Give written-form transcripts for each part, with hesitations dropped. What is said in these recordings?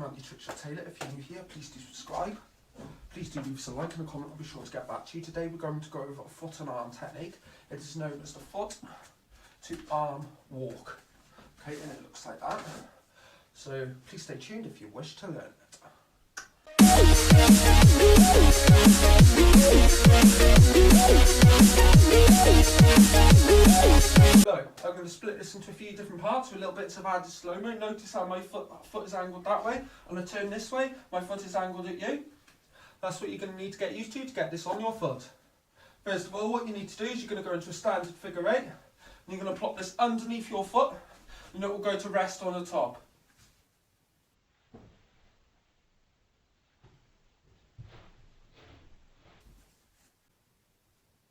I'm Andy Trickshot Taylor. If you're new here, please do subscribe. Please do leave us a like and a comment. I'll be sure to get back to you. Today we're going to go over a foot and arm technique. It is known as the foot to arm walk. Okay, and it looks like that. So please stay tuned if you wish to learn it. So, I'm going to split this into a few different parts with little bits of added slow-mo. Notice how my foot is angled that way. I'm going to turn this way, my foot is angled at you. That's what you're going to need to get used to get this on your foot. First of all, what you need to do is you're going to go into a standard figure eight. And you're going to plop this underneath your foot, and it will go to rest on the top.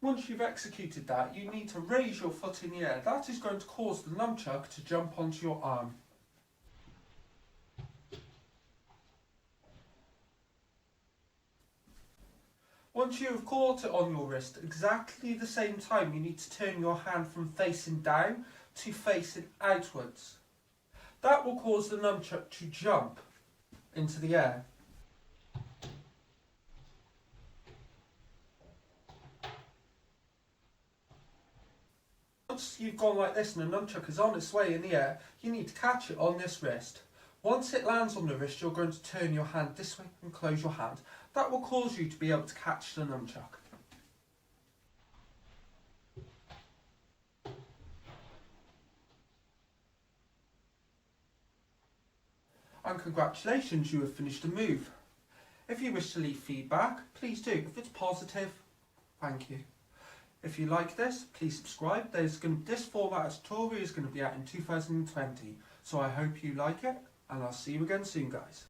Once you've executed that, you need to raise your foot in the air. That is going to cause the nunchuck to jump onto your arm. Once you have caught it on your wrist, exactly the same time you need to turn your hand from facing down to facing outwards. That will cause the nunchuck to jump into the air. Once you've gone like this and the nunchuck is on its way in the air, you need to catch it on this wrist. Once it lands on the wrist, you're going to turn your hand this way and close your hand. That will cause you to be able to catch the nunchuck. And congratulations, you have finished the move. If you wish to leave feedback, please do. If it's positive, thank you. If you like this, please subscribe. This format of tutorial is going to be out in 2020, so I hope you like it, and I'll see you again soon, guys.